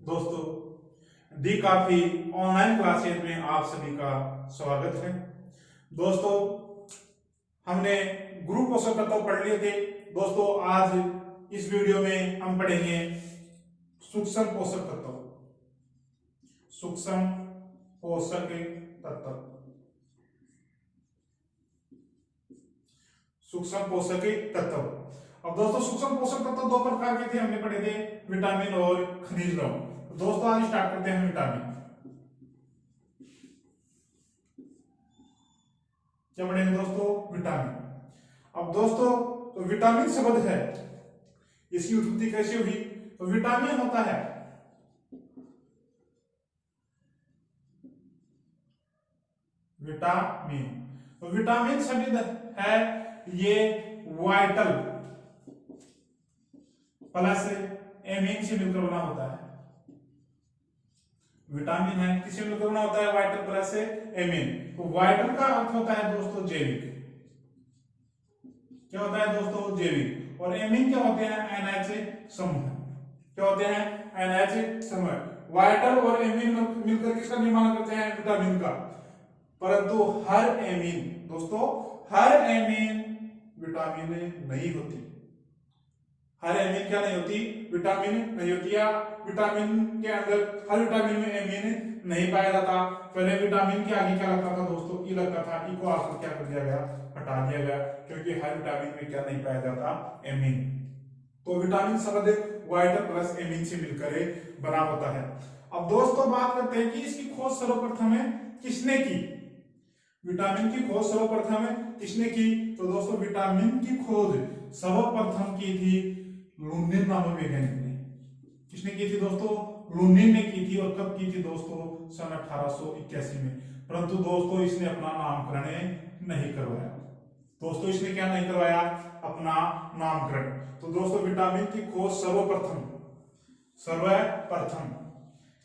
दोस्तों दी काफी online classes में आप सभी का स्वागत है। दोस्तों हमने ग्रुप पोषक तत्व पढ़ लिए थे। दोस्तों आज इस वीडियो में हम पढ़ेंगे सूक्ष्म पोषक तत्व। सूक्ष्म पोषक तत्व, सूक्ष्म पोषक तत्व। अब दोस्तों सूक्ष्म पोषक तत्व दो प्रकार के थे, हमने पढ़े थे विटामिन और खनिज लवण। दोस्तों आज स्टार्ट करते हैं विटामिन। क्या पढ़ेंगे दोस्तों? विटामिन। अब दोस्तों तो विटामिन शब्द है, इसकी उत्पत्ति कैसे हुई? तो विटामिन होता है विटामिन। तो विटामिन शब्द है ये वाइटल प्लस एमीन से मिलकर बना होता है। विटामिन है किससे मिलकर बना होता है? Vital plus amine. तो वाइटल का अर्थ होता है दोस्तों जैविक। क्या होता है दोस्तों? जैविक। और एमीन क्या होते हैं? NH समूह। क्या होते हैं? NH समूह। वाइटल और एमीन मिलकर किसका निर्माण करते हैं? विटामिन का। परंतु हर एमीन दोस्तों, हर एमीन विटामिन नहीं होती। हर एमीन क्या नहीं होती? विटामिन नहीं होती। या विटामिन के अंदर हर विटामिन में एमीन नहीं पाया जाता। पहले विटामिन के आगे क्या लगता था दोस्तों? ई लगता था। ई को आकर क्या कर दिया गया? हटा दिया गया, क्योंकि हर विटामिन में क्या नहीं पाया जाता? एमीन। तो विटामिन शब्द वाइटल प्लस एमीन से मिलकर बना होता है। अब दोस्तों बात करते हैं कि इसकी खोज सर्वप्रथम किसने की? विटामिन की खोज सर्वप्रथम किसने की? तो दोस्तों विटामिन की खोज सर्वप्रथम की थी लुनिन नामक वैज्ञानिक ने। किसने की थी दोस्तों? लुनिन ने की थी। और कब की थी दोस्तों? सन 1881 में। परंतु दोस्तों इसने अपना नामकरण नहीं करवाया। दोस्तों इसने क्या नहीं करवाया? अपना नामकरण। तो दोस्तों विटामिन की खोज सर्वप्रथम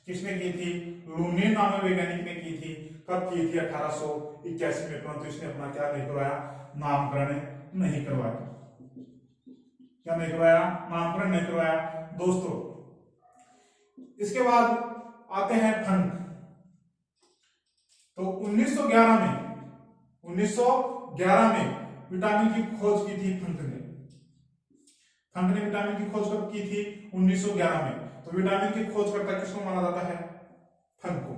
किसने की थी? लुनिन नामक वैज्ञानिक ने की थी। कब की थी? 1881 में। परंतु इसने अपना क्या नहीं करवाया? नामकरण नहीं करवाया। क्या नहीं करवाया? नामकरण नहीं करवाया दोस्तों। इसके बाद आते हैं फंक। तो 1911 में विटामिन की खोज की थी फंक ने। फंक ने विटामिन की खोज कब की थी? 1911 में। तो विटामिन की खोज करता किसको माना जाता है? फंक को।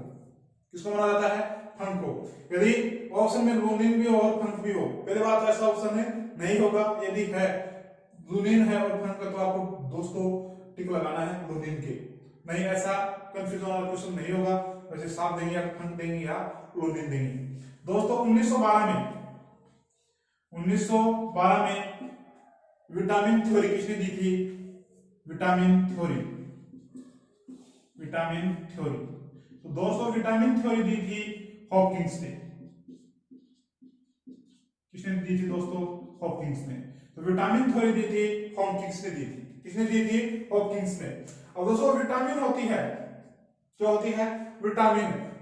किसको माना जाता है? फंक को। यदि ऑप्शन में लुनिन भी हो और फंक भी हो, पहली बात तो ऐसा ऑप्शन नहीं होगा। यदि है लुनिन है और फंक तो आपको दोस्तों टिक लगाना है लुनिन के। नहीं ऐसा कंफ्यूजन वाला क्वेश्चन नहीं होगा। वैसे साफ देंगे या फंक देंगे या लुनिन देंगे। दोस्तों 1912 में विटामिन थ्योरी किसने दी थी? Vitamin theory. तो दोस्तों विटामिन थ्योरी दी थी हॉकिंस ने। किसने दी थी दोस्तों? हॉकिंस ने। तो विटामिन थ्योरी दी थी हॉकिंस ने दी थी। किसने दी थी? हॉकिंस ने। अब दोस्तों विटामिन होती है, क्या होती है?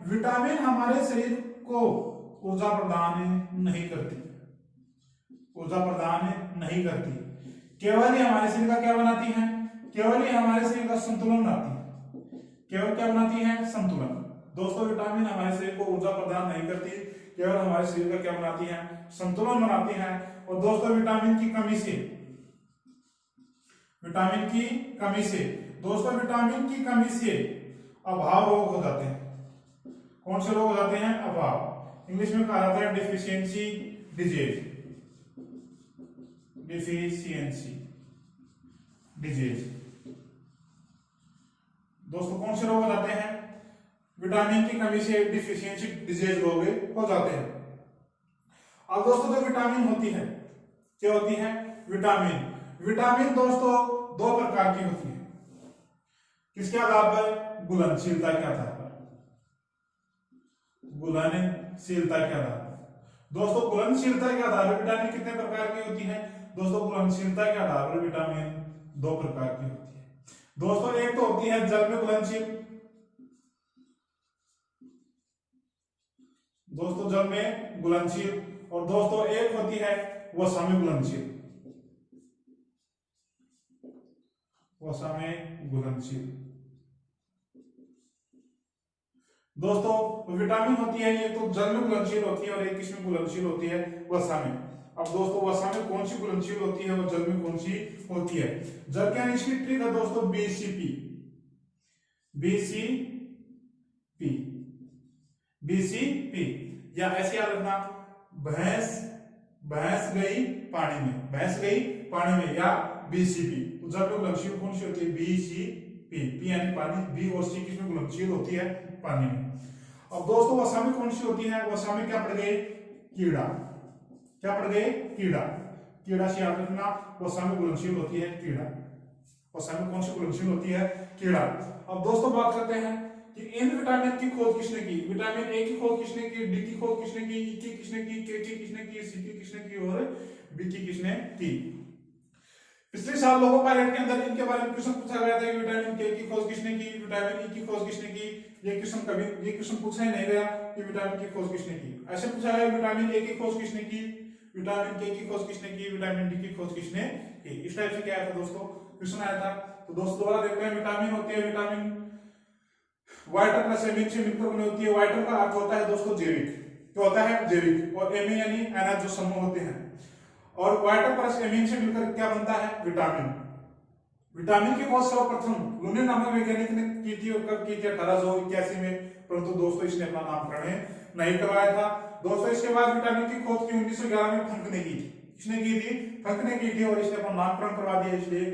विटामिन हमारे शरीर को ऊर्जा प्रदान नहीं करती। केवल ही हमारे शरीर का क्या बनाती है? केवल ही हमारे शरीर का संतुलन बनाती है। केवल क्या बनाती है? संतुलन। दोस्तों विटामिन हमारे शरीर को ऊर्जा प्रदान नहीं करती, केवल हमारे शरीर का क्या बनाती है? संतुलन बनाती है। और दोस्तों विटामिन की कमी से अभाव रोग हो जाते हैं। कौन से रोग हो जाते हैं? अभाव। इंग्लिश में कहा जाता है डिफिशियंसी डिजीज। दोस्तों कौन से रोग हो जाते हैं? विटामिन की कमी से डिफिशियंसी डिजीज रोग हो जाते हैं। अब दोस्तों जो विटामिन होती है, क्या होती है? विटामिन दोस्तों दो प्रकार की होती है। किसके आधार पर? घुलनशीलता के आधार पर। दोस्तों घुलनशीलता के आधार पर विटामिन कितने प्रकार की होती है? दोस्तों घुलनशीलता के आधार पर विटामिन दो प्रकार की होती है। दोस्तों एक तो होती है जल में घुलनशील। और दोस्तों एक होती है वसा में घुलनशील। दोस्तों विटामिन होती है ये तो जल में घुलनशील होती है और एक किसमें घुलनशील होती है, वसा में। अब दोस्तों वसा में कौन सी घुलनशील होती है और जल में कौन सी होती है? जल के यानी इसकी ट्रिक है दोस्तों बीसीपी, बीसीपी, बीसीपी, या ऐसे याद रखना, भैंस भैंस गई पानी में, भैंस गई पानी में, या बीसीपी। जल में घुलनशील कौन सी होती है? बीसीपी, पी यानी पानी, बी और सी किसमें घुलनशील होती है? पानी में। अब दोस्तों वसा में कौन सी होती है? वसा में क्या पड़ गए? कीड़ा। क्या पड़ गए? कीड़ा। कीड़ा से याद रखना, वसा में घुलनशील होती है कीड़ा। वसा में कौन सी घुलनशील होती है? कीड़ा। अब दोस्तों बात करते हैं कि इन विटामिन की खोज किसने की? विटामिन ए की खोज किसने की? डी की खोज किसने की? ई की किसने की? के की किसने की? सी की किसने की? और बी की किसने की? पिछले साल लोको पायलट के अंदर इनके बारे में क्वेश्चन पूछा गया था कि विटामिन के की खोज किसने की, विटामिन ई की खोज किसने की। ये क्वेश्चन पूछा ही नहीं गया कि विटामिन की खोज किसने की। ऐसे पूछा गया विटामिन ए की खोज किसने की, विटामिन के की खोज किसने की, विटामिन डी की खोज किसने की। इस टाइप से क्या आया था दोस्तों? क्वेश्चन आया था। तो दोस्तों दोबारा देखते हैं, विटामिन होती है, विटामिन वाइटल प्लस एमिन से मिलकर बनी होती है। वाइटल का अर्थ होता है दोस्तों जैविक, क्या होता है? जैविक। और एमिन यानी एनएच जो समूह होते हैं, और वाइटल प्लस एमिन से मिलकर क्या बनता है? विटामिन। विटामिन की खोज सर्वप्रथम लुनिन नामक वैज्ञानिक ने की थी, और कब की थी? 1881 में। परंतु दोस्तों इसने अपना नामकरण नहीं करवाया था। दोस्तों इसके बाद विटामिन की खोज की 1911 में फंक ने की थी। किसने की थी? फंक ने की थी, और इसने अपना नामकरण करवा दिया। इसलिए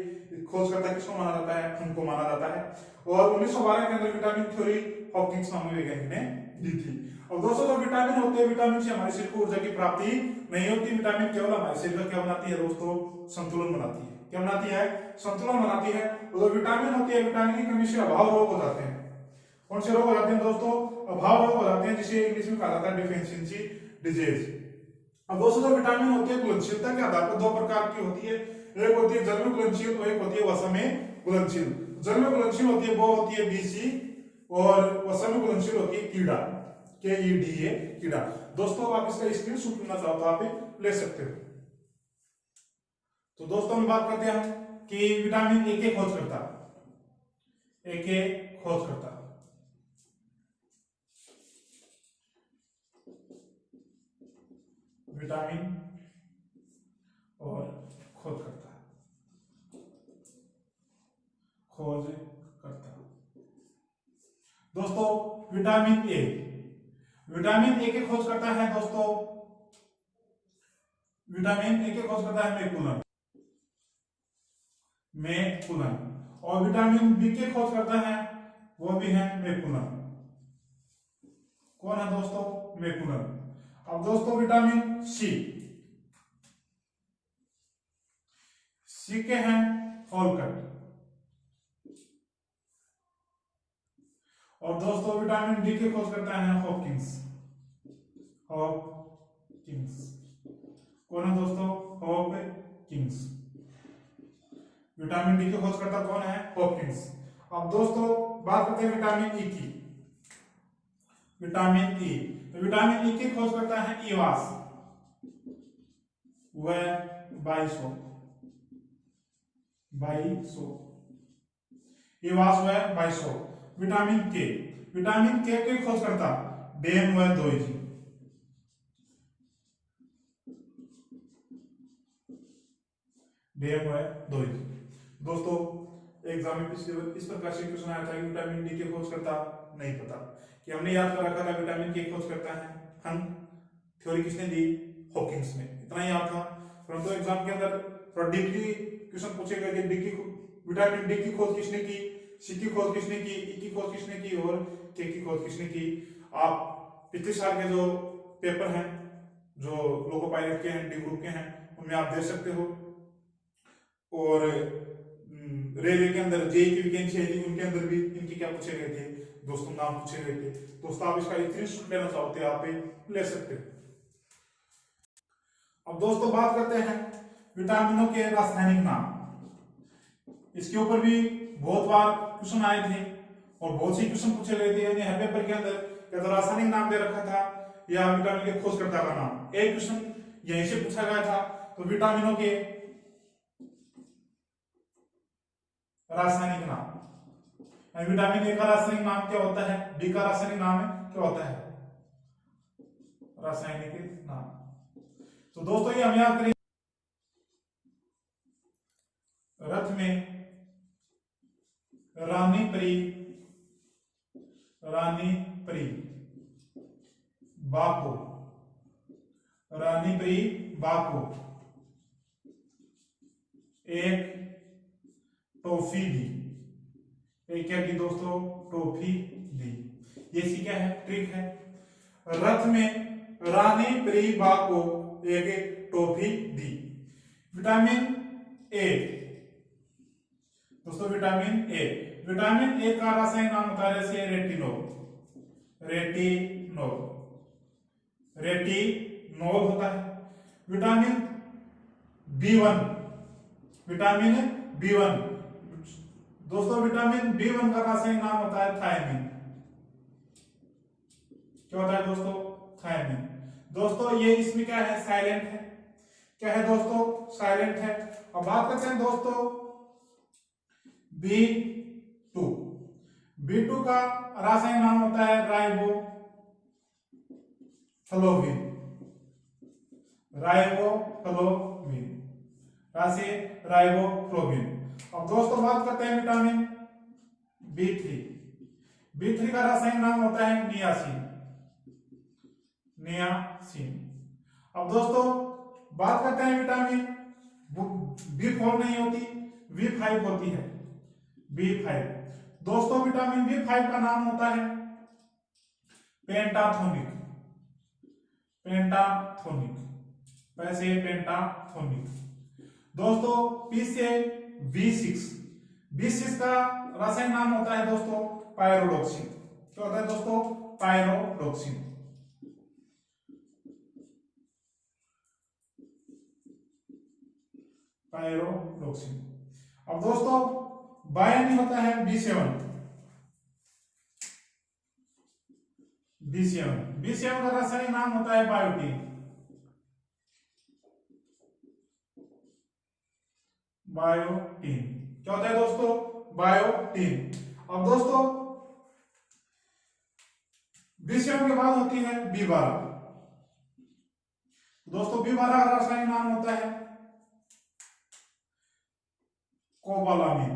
खोजकर्ता किसको माना जाता है? फंक को माना जाता है। और 1912 के अंदर विटामिन थ्योरी हॉकिंस नामक वैज्ञानिक ने दी थी। अब दोस्तों जो विटामिन होते हैं, विटामिन से हमारे शरीर को ऊर्जा की प्राप्ति नहीं होती। विटामिन केवल हमारे शरीर का क्या बनाती है दोस्तों? संतुलन बनाती है। क्या बनाती है? संतुलन बनाती है। तो जो विटामिन होती है, विटामिन की कमी से अभाव रोग हो जाते हैं। कौन से रोग हो जाते हैं दोस्तों? अभाव रोग हो जाते हैं, जिसे इंग्लिश में कहा जाता है डिफिशियंसी डिजीज। अब दोस्तों जो विटामिन होती है घुलनशीलता के आधार पर दो प्रकार की होती है। एक होती है जल में घुलनशील और एक होती है वसा में घुलनशील। जल में घुलनशील होती है वो होती है बीसी, और वसा में घुलनशील होती है कीड़ा, KEDA, कीड़ा। दोस्तों आप इसका स्क्रीनशॉट लेना चाहो तो आप ले सकते हो। तो दोस्तों हम बात करते हैं कि विटामिन ए के खोजकर्ता, ए के खोजकर्ता। विटामिन और खोजकर्ता, खोजकर्ता। दोस्तों विटामिन ए, विटामिन ए के खोजकर्ता है दोस्तों, विटामिन ए के खोजकर्ता है मैकुलन, मैकुलन। और विटामिन बी के खोजकर्ता है वो भी है मैकुलन। कौन है दोस्तों? मैकुलन। अब दोस्तों विटामिन सी, सी के हैं हॉलकट। और दोस्तों विटामिन डी के खोज करता है हॉकिंस, हॉकिंस। कौन है दोस्तों? हॉकिंस। विटामिन डी के खोज करता कौन है? हॉकिंस। अब दोस्तों बात करते हैं विटामिन ई की, विटामिन ई। तो विटामिन ई की खोज करता है इवास, वह बाइसो, बाइसो, इवास वह बाइसो। विटामिन के, विटामिन के खोज करता डेम वह दोइजी, डेम वह दोइजी। दोस्तों एग्जाम में पिछले इस प्रकार से क्वेश्चन आया था कि विटामिन डी के खोज करता नहीं पता, कि हमने याद कर रखा था विटामिन के खोज करता है फंक, थ्योरी किसने दी? हॉकिंस ने, इतना ही याद था। परंतु एग्जाम के अंदर थोड़ा डीपली क्वेश्चन पूछे गए कि डी की, विटामिन डी की खोज किसने की, सी की खोज किसने की, ई की खोज किसने की और के की खोज किसने की। आप पिछले साल के जो पेपर हैं, जो लोको पायलट के हैं, डी ग्रुप के हैं, उनमें आप देख सकते हो। और रेलवे के अंदर जेई की वैकेंसी है, उनके अंदर भी इनके क्या पूछे गए थे दोस्तों? नाम पूछे गए थे। दोस्तों आप इसका स्क्रीनशॉट लेना चाहते हैं आप ले सकते हो। अब दोस्तों बात करते हैं विटामिनों के रासायनिक नाम। इसके ऊपर भी बहुत बार क्वेश्चन आए थे और बहुत से क्वेश्चन पूछे गए थे, यानी हर पेपर के अंदर या तो रासायनिक नाम दे रखा था या विटामिन के खोजकर्ता का नाम। एक क्वेश्चन यहीं से पूछा गया था। तो विटामिनों के रासायनिक नाम, विटामिन ए का रासायनिक नाम क्या होता है, बी का रासायनिक नाम क्या होता है, रासायनिक नाम। तो दोस्तों ये हम याद करेंगे। रथ में रानी परी, रानी परी बाको, रानी परी बाको एक टॉफी दी। एक क्या की दोस्तों, टॉफी दी। ये सी क्या है, ट्रिक है। रथ में रानी परी बाको एक टॉफी दी। विटामिन ए दोस्तों, विटामिन ए, विटामिन ए का रासायनिक नाम होता है जैसे रेटिनोल, रेटिनोल, रेटिनोल होता है। विटामिन बी1, विटामिन बी1 दोस्तों, विटामिन बी1 का रासायनिक नाम होता है थायमिन। क्या होता है दोस्तों, थायमिन। दोस्तों ये इसमें क्या है, साइलेंट है। क्या है दोस्तों, साइलेंट है। अब बात करते हैं दोस्तों B2, B2 का रासायनिक नाम होता है राइबोफ्लोविन, राइबोफ्लोविन, राइबोफ्लोविन। अब दोस्तों बात करते हैं विटामिन B3, B3 का रासायनिक नाम होता है नियासिन, नियासिन। अब दोस्तों बात करते हैं विटामिन B4 नहीं होती, B5 होती है, B5। दोस्तों विटामिन B5 का नाम होता है पेंटाथोनिक, पेंटाथोनिक, वैसे पेंटाथोनिक। दोस्तों P से B6, B6 का रासायनिक नाम होता है दोस्तों पायरोडॉक्सिन। क्या होता है दोस्तों, पायरोडॉक्सिन। पायरोडॉक्सिन। अब दोस्तों बायनी होता है B7, B7, B7 का रासायनिक नाम होता है बायोटीन, बायोटीन। क्या होता है दोस्तों, बायोटीन। अब दोस्तों B7 के बाद होती है B12। दोस्तों B12 का रासायनिक नाम होता है कोबालामिन,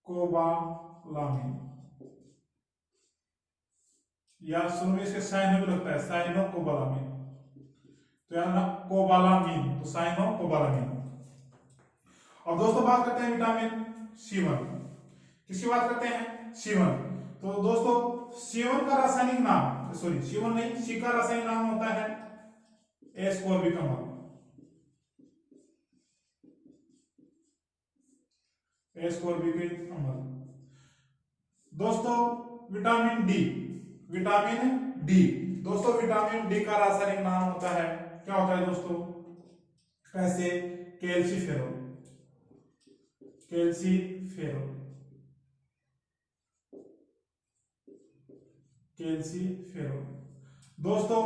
कोबालामिन, या सुनने से साइनो भी लगता है, साइनो कोबालामिन। तो यार ना कोबालामिन, तो साइनो कोबालामिन। अब दोस्तों बात करते हैं विटामिन C1, किसकी बात करते हैं, C1। तो दोस्तों C1 का रासायनिक नाम, सॉरी C1 नहीं, C का रासायनिक नाम होता है एस्कोर्बिक अम्ल, एस्कोर्बिक अम्ल। दोस्तों विटामिन डी, विटामिन डी, दोस्तों विटामिन डी का रासायनिक नाम होता है, क्या होता है दोस्तों, कैसे, कैल्सीफेरॉल, कैल्सीफेरॉल, कैल्सीफेरॉल। दोस्तों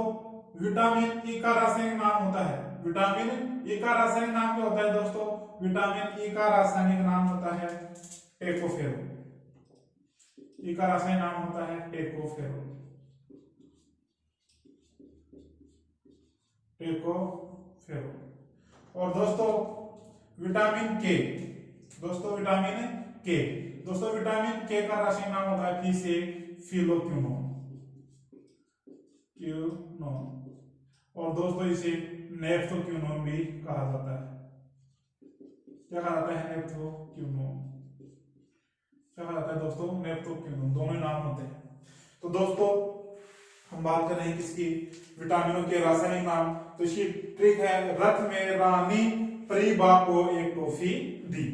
विटामिन ई का रासायनिक नाम होता है, विटामिन ई का रासायनिक नाम क्या होता है दोस्तों, विटामिन ई का रासायनिक नाम होता है टेकोफेरॉल, ई का रासायनिक नाम होता है टेकोफेरॉल, टेकोफेरॉल। और दोस्तों विटामिन के, दोस्तों विटामिन के, दोस्तों विटामिन के का रासायनिक नाम होता है फिर से फिलोक्विनोन, क्विनोन। और दोस्तों इसे नेफ्थोक्विनोन भी कहा जाता है। क्या कहा जाता है, नेफ्थोक्विनोन, क्या कहा जाता है दोस्तों, नेफ्थोक्विनोन, दोनों नाम होते हैं। तो दोस्तों हम बात कर रहे हैं किसकी, विटामिनों के रासायनिक नाम। तो इसकी ट्रिक है, रथ में रानी परिबा को एक टॉफी दी।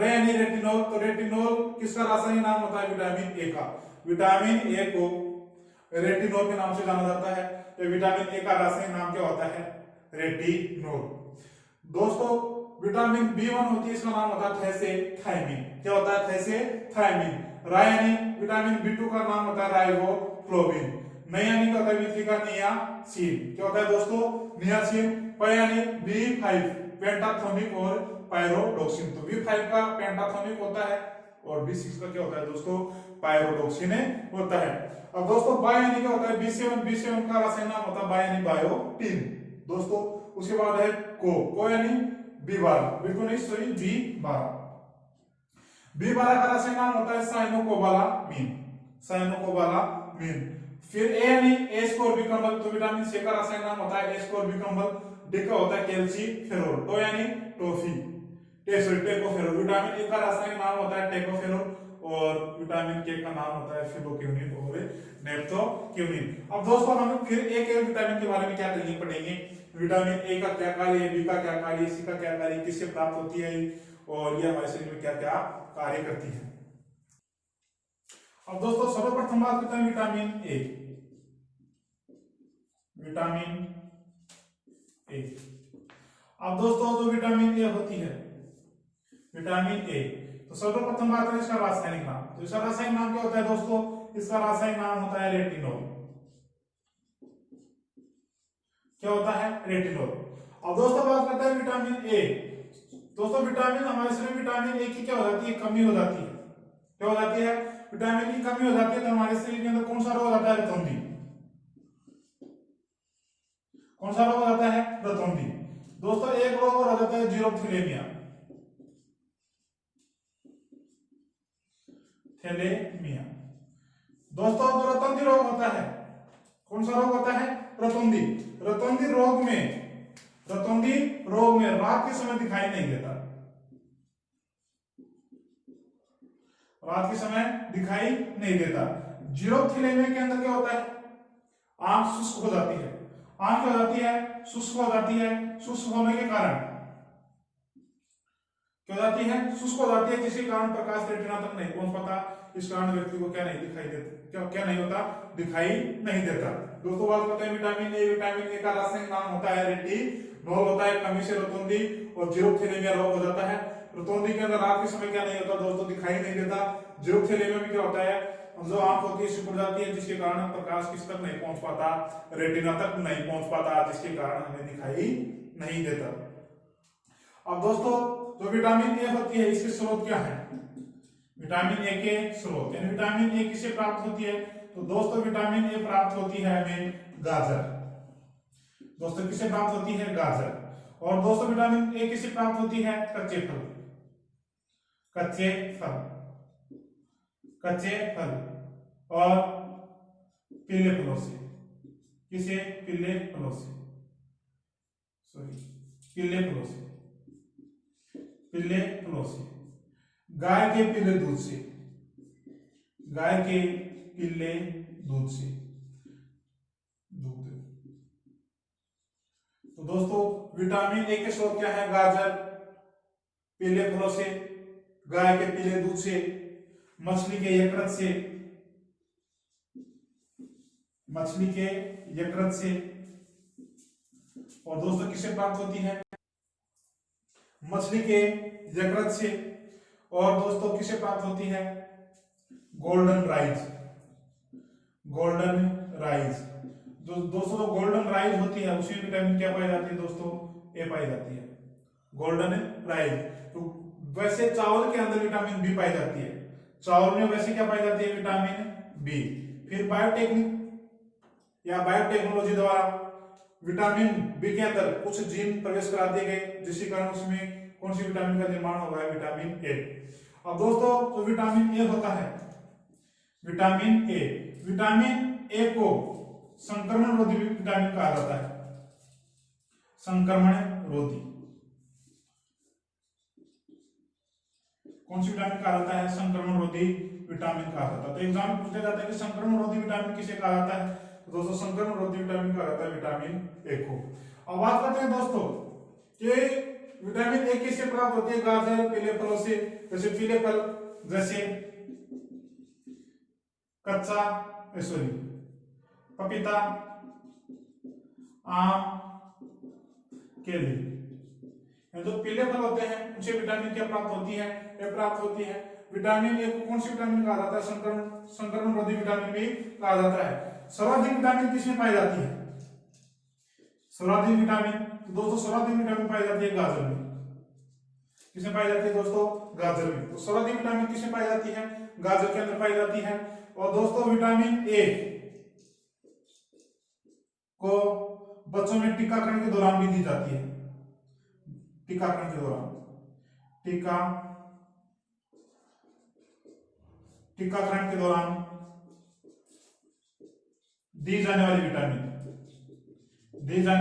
यानी रेटिनोल, तो रेटिनोल किसका रासायनिक नाम होता है, विटामिन ए का। विटामिन ए को रेटिनोल के नाम से जाना जाता है। तो विटामिन ए का रासायनिक नाम क्या होता है, रेटिनोल। दोस्तों विटामिन B1 होती है, इसका नाम होता है थैसेथाइमिन। क्या होता है, थैसेथाइमिन। यानी विटामिन B2 का नाम होता है राइबोफ्लोविन। यानी क्या होता है, B3 का नियासिन। क्या होता है दोस्तों, नियासिन। यानी B5 पेंटाथोनिक और पायरोडॉक्सिन। तो B5 का पेंटाथोनिक होता है और B6 का क्या होता है दोस्तों, पायरोडॉक्सिन होता है। अब दोस्तों बाय यानी क्या होता है, B7 का रासायनिक नाम होता है बाय यानी बायोटीन दोस्तों। उसके बाद है को यानी B12, बिल्कुल नहीं सॉरी B12। B12 का रासायनिक नाम होता है साइनोकोबालामीन। फिर ए यानी एस्कोर्बिकम्बल, तो विटामिन सी का रासायनिक नाम होता है एस्कोर्बिकम्बल। डी का होता है कैल्सीफेरोल। टो यानी टोफी, टेकोफेरोल। विटामिन ए का रासायनिक नाम होता है टेकोफेरोल और विटामिन के का नाम होता है फिलोक्यूनिन और नेप्थोक्यूनिन। अब दोस्तों हम फिर एक विटामिन के बारे में क्या करेंगे, पढ़ेंगे विटामिन ए का क्या कार्य है, बी का क्या कार्य, सी का क्या कार्य, किससे प्राप्त होती है और ये हमारे शरीर में क्या क्या कार्य करती है। अब दोस्तों सर्वप्रथम बात करते हैं विटामिन ए। अब दोस्तों जो विटामिन ए होती है, विटामिन ए, तो सर्वप्रथम बात करें इसका रासायनिक नाम। तो इसका रासायनिक नाम क्या होता है दोस्तों, इसका रासायनिक नाम होता है रेटिनोल। क्या होता है, रेटिनोल। अब दोस्तों बात करते हैं विटामिन ए। दोस्तों विटामिन हमारे शरीर में विटामिन ए की क्या हो जाती है, कमी हो जाती है। क्या हो जाती है, विटामिन की कमी हो जाती है तो हमारे शरीर के अंदर कौन सा रोग हो जाता है, रतौंधी। कौन सा रोग हो जाता है, रतौंधी। दोस्तों एक रोग और हो जाता है जीरोथैलेमिया। दोस्तों जो रतौंधी रोग होता है, कौन सा रोग होता है, रतौंधी। रतौंधी रोग में रात के समय दिखाई नहीं देता, रात के समय दिखाई नहीं देता। जीरोथैलेमिया के अंदर क्या होता है, आंख शुष्क हो जाती है। आंख हो जाती है, शुष्क हो जाती है। शुष्क होने के कारण क्या हो जाती है, शुष्क हो जाती है, जिसके कारण प्रकाश रेटिना तक नहीं पहुंच पाता। इस कारण व्यक्ति को क्या नहीं दिखाई देता, क्या नहीं होता, दिखाई नहीं देता। दोस्तों बात करते हैं विटामिन ए। विटामिन ए का रासायनिक नाम होता है रेटिनोल होता है। कमी से रतौंधी और जीरोथैलेमिया रोग हो जाता है। रतौंधी के अंदर रात के समय क्या नहीं होता दोस्तों, दिखाई नहीं देता। जीरोथैलेमिया में क्या होता है, जो आंख होती है सिकुड़ जाती है, जिसके कारण प्रकाश किस तक नहीं पहुंच पाता, रेटिना तक नहीं पहुंच पाता, जिसके कारण हमें दिखाई नहीं देता। अब दोस्तों जो विटामिन ए होती है, इसके स्रोत क्या है, विटामिन ए के स्रोत, यानी विटामिन ए किसे प्राप्त होती है, तो दोस्तों विटामिन ए प्राप्त होती है हमें गाजर। दोस्तों किसे प्राप्त होती है, गाजर। और दोस्तों विटामिन ए किसे प्राप्त होती है, कच्चे फल। कच्चे फल और पीले फलों से। किसे, पीले फलों से, पीले फलों से। गाय के पीले दूध से, दूध। तो दोस्तों विटामिन ए के स्रोत क्या है, गाजर, पीले फलों से, गाय के पीले दूध से, मछली के यकृत से, और दोस्तों किसे प्राप्त होती है, मछली के यकृत से। और दोस्तों किसे प्राप्त होती है, गोल्डन राइज। जो दोस्तों जो गोल्डन राइज होती है उसी विटामिन क्या पाई जाती है दोस्तों, ए पाई जाती है, गोल्डन राइज। तो वैसे चावल के अंदर विटामिन बी पाई जाती है, चावल में वैसे क्या पाई जाती है, विटामिन बी। फिर बायोटेक्नोलॉजी द्वारा विटामिन बी के अंदर कुछ जीन प्रवेश करा दिए गए, जिसके कारण उसमें कौन सी विटामिन का निर्माण हो रहा है, विटामिन ए। अब दोस्तों तो विटामिन ए होता है, विटामिन ए को संक्रमण रोधी विटामिन कहा जाता है, संक्रमण रोधी। कौन सी विटामिन कहा जाता है, संक्रमण रोधी विटामिन कहा जाता है। तो एग्जाम में पूछा जाता है कि संक्रमण रोधी विटामिन किसे कहा जाता है, तो दोस्तों संक्रमण रोधी विटामिन कहा जाता है विटामिन ए को। अब बात करते हैं दोस्तों कि विटामिन ए किससे प्राप्त होती है, गाजर, पीले फलों से। जैसे पीले फल जैसे पपीता, आम, केले, जो पीले फल होते हैं उनसे विटामिन क्या प्राप्त होती है, ए प्राप्त होती है। विटामिन ए को कौन सी विटामिन कहा जाता है, संक्रमण रोधी विटामिन भी कहा जाता है। सर्वाधिक विटामिन किसमें पाई जाती है, सर्वाधिक विटामिन, तो दोस्तों सर्वाधिक विटामिन पाई जाती है गाजर में। किसमें पाई जाती है दोस्तों? गाजर में। तो सर्वाधिक विटामिन किसमें पाई जाती है? गाजर के अंदर पाई जाती है। और दोस्तों विटामिन ए को बच्चों में टीकाकरण के दौरान भी दी जाती है। टीकाकरण के दौरान टीकाकरण के दौरान दी जाने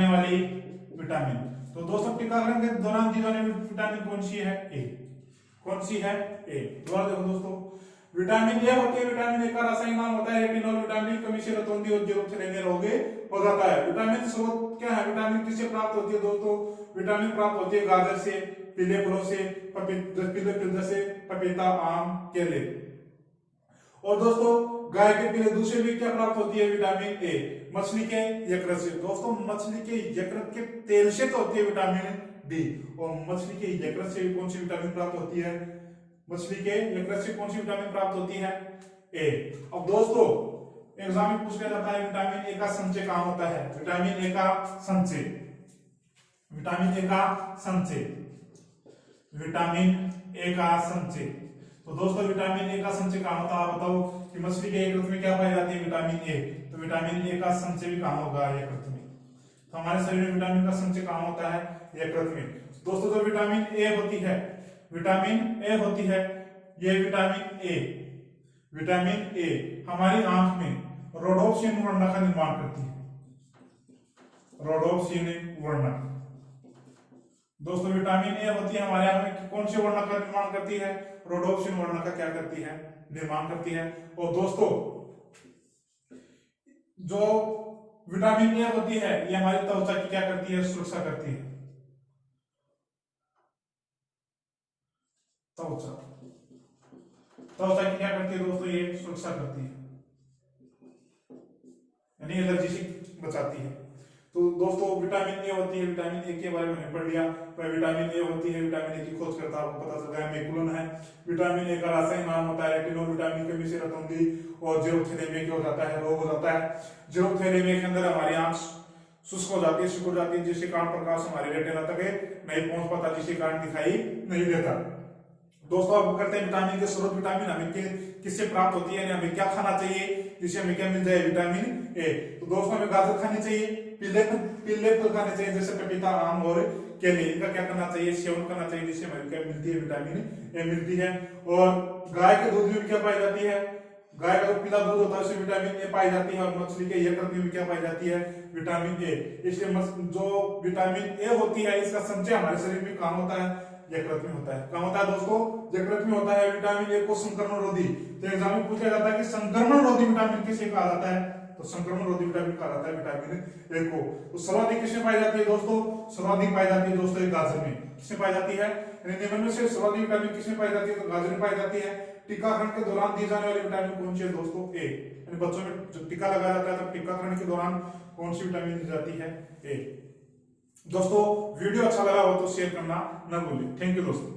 वाली विटामिन। तो दोस्तों टीकाकरण के दौरान दी जाने वाली विटामिन कौन सी है? ए। कौन सी है? ए। दोबारा देखो दोस्तों, विटामिन ए होती है, विटामिन ए का रासायनिक नाम होता है रेटिनॉल। विटामिन की कमी से रतौंधी और जेरोथेलियमिया रोग हो जाता है। विटामिन स्रोत क्या है? विटामिन किससे प्राप्त होती है दोस्तों? विटामिन प्राप्त होती है गाजर से, पीले फलों से, पीले फल से, पपीता, आम, केले। और दोस्तों गाय के पीले दूध से भी क्या प्राप्त होती है? Vitamin A. मछली के यकृत से, दोस्तों मछली के यकृत के तेल से तो होती है विटामिन डी। और मछली के यकृत से कौन सी विटामिन प्राप्त होती है? मछली के यकृत से कौन सी विटामिन प्राप्त होती है? ए। अब दोस्तों एग्जाम में पूछ लिया जाता है विटामिन ए का संचय कहां होता है? विटामिन ए का संचय तो दोस्तों विटामिन ए का संचय कहां होता है? आप बताओ कि मछली के यकृत में क्या पाई जाती है? Vitamin A. तो विटामिन ए का संचय भी कहां होगा? यकृत में। तो हमारे शरीर में विटामिन का संचय कहां होता है? यकृत में। दोस्तों जो विटामिन ए होती है, ये विटामिन ए हमारी आंख में रोडोप्सिन वर्णक का निर्माण करती है। रोडोप्सिन वर्णक। दोस्तों विटामिन ए होती है हमारे आंख में कौन से वर्णक का निर्माण करती है? रोडोप्सिन वर्णक का क्या करती है? निर्माण करती है। और दोस्तों जो विटामिन ए होती है ये हमारी त्वचा की क्या करती है? सुरक्षा करती है। त्वचा की क्या करती है दोस्तों? ये सुरक्षा करती है, यानी एलर्जी से बचाती है। तो दोस्तों विटामिन ए होती है, विटामिन ए के बारे में पढ़ लिया। विटामिन ए होती है, विटामिन ए की खोज करता आपको पता चल गया मैकुलन है। विटामिन ए का रासायनिक नाम होता है रेटिनॉल। विटामिन की कमी से रतौंधी और जेरोथेलियमिया क्या हो जाता है? रोग हो जाता है। जेरोथेलियमिया के अंदर हमारी आंख शुष्क हो जाती है, सिकुड़ जाती है, जिसके कारण प्रकाश हमारे रेटिना तक नहीं पहुंच पाता, जिसके कारण दिखाई नहीं देता। दोस्तों अब करते हैं विटामिन के स्रोत। विटामिन हमें किससे प्राप्त होती है, हमें क्या खाना चाहिए जिससे हमें क्या मिल जाए? Vitamin A. तो दोस्तों हमें गाजर खानी चाहिए, पीले फल खाने चाहिए जैसे पपीता, आम और केले। इनका क्या करना चाहिए? सेवन करना चाहिए, जिससे हमें क्या मिलती है? विटामिन ए मिलती है। और गाय के दूध में क्या पाई जाती है? गाय का पीला दूध होता है उसमें विटामिन ए पाई जाती है। और मछली के यकृत में भी क्या पाई जाती है? Vitamin A. इसलिए जो विटामिन ए होती है इसका संचय हमारे शरीर में कहां होता है? यकृत में होता है। कहां होता है दोस्तों? यकृत में होता है। विटामिन ए को संक्रमण रोधी, तो एग्जाम में पूछा जाता है कि संक्रमण रोधी विटामिन किसे कहा जाता है? तो संक्रमण रोधी विटामिन कहा जाता है विटामिन ए को। तो सर्वाधिक किसमें पाई जाती है दोस्तों? सर्वाधिक पाई जाती है दोस्तों गाजर में। किसमें पाई जाती है? निम्न में से सर्वाधिक विटामिन किसमें पाई जाती है? तो गाजर में पाई जाती है। टीकाकरण के दौरान दी जाने वाली विटामिन कौन सी है दोस्तों? ए। बच्चों में जब टीका लगाया जाता है तब टीकाकरण के दौरान कौन सी विटामिन दी जाती है? ए। दोस्तों वीडियो अच्छा लगा हो तो शेयर करना न भूलें। थैंक यू दोस्तों।